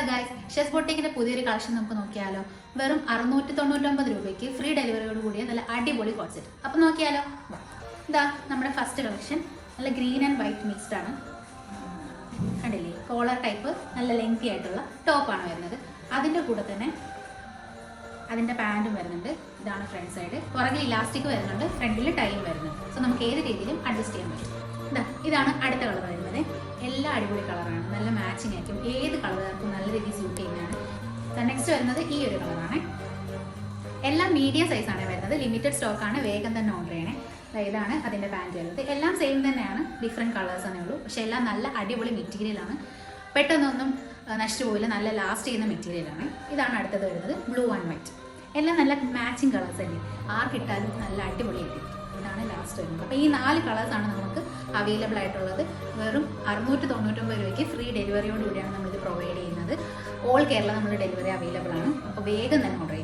Hello guys, chef ബൊട്ടിക്കിന്റെ പുതിയൊരു collection നമുക്ക് നോക്കിയാലോ. വെറും 699 രൂപയ്ക്ക് ഫ്രീ ഡെലിവറിയോട് കൂടിയ നല്ല അടിപൊളി കോട്ട് സെറ്റ്. അപ്പം നോക്കിയാലോ. ഇതാ നമ്മുടെ ഫസ്റ്റ് കളക്ഷൻ. നല്ല ഗ്രീൻ ആൻഡ് വൈറ്റ് മിക്സ്ഡ് ആണ്. കണ്ടില്ലേ, കോളർ ടൈപ്പ് നല്ല ലെങ്തി ആയിട്ടുള്ള ടോപ്പാണ് വരുന്നത്. അതിൻ്റെ കൂടെ തന്നെ അതിൻ്റെ പാൻറ്റും വരുന്നുണ്ട്. ഇതാണ് ഫ്രണ്ട് സൈഡ്. പുറകിൽ ഇലാസ്റ്റിക് വരുന്നുണ്ട്, ഫ്രണ്ടിൽ ടൈം വരുന്നുണ്ട്. സോ നമുക്ക് ഏത് രീതിയിലും അഡ്ജസ്റ്റ് ചെയ്യാൻ പറ്റും. ഇതാണ് അടുത്ത കളർ വരുന്നത്. എല്ലാം അടിപൊളി കളറാണ്, നല്ല മാച്ചിങ് ആയിരിക്കും. ഏത് കളറുകാർക്കും നല്ല രീതിയിൽ സ്യൂട്ട് ചെയ്യുന്നതാണ്. നെക്സ്റ്റ് വരുന്നത് ഈ ഒരു കളറാണ്. എല്ലാം മീഡിയം സൈസാണ് വരുന്നത്. ലിമിറ്റഡ് സ്റ്റോക്കാണ്, വേഗം തന്നെ ഓർഡർ ചെയ്യണേ. ഇതാണ് അതിൻ്റെ പാൻറ്റ് വരുന്നത്. എല്ലാം സെയിം തന്നെയാണ്, ഡിഫറെൻറ്റ് കളേഴ്സ് തന്നെ ഉള്ളൂ. പക്ഷേ എല്ലാം നല്ല അടിപൊളി മെറ്റീരിയലാണ്, പെട്ടെന്നൊന്നും നശിച്ചു പോയില്ല, നല്ല ലാസ്റ്റ് ചെയ്യുന്ന മെറ്റീരിയലാണ്. ഇതാണ് അടുത്തത് വരുന്നത്, ബ്ലൂ ആൻഡ് വൈറ്റ്. എല്ലാം നല്ല മാച്ചിങ് കളേഴ്സ് തന്നെ, ആർക്കിട്ടാലും നല്ല അടിപൊളിയായിരിക്കും. ഇതാണ് ലാസ്റ്റ് വരുന്നത്. അപ്പോൾ ഈ 4 കളേഴ്സാണ് നമുക്ക് അവൈലബിൾ ആയിട്ടുള്ളത്. വെറും 699 രൂപയ്ക്ക് ഫ്രീ ഡെലിവറിയോട് കൂടിയാണ് നമ്മളിത് പ്രൊവൈഡ് ചെയ്യുന്നത്. ഓൾ കേരള നമ്മൾ ഡെലിവറി അവൈലബിൾ ആണ്. അപ്പോൾ വേഗം തന്നെ ഓർഡർ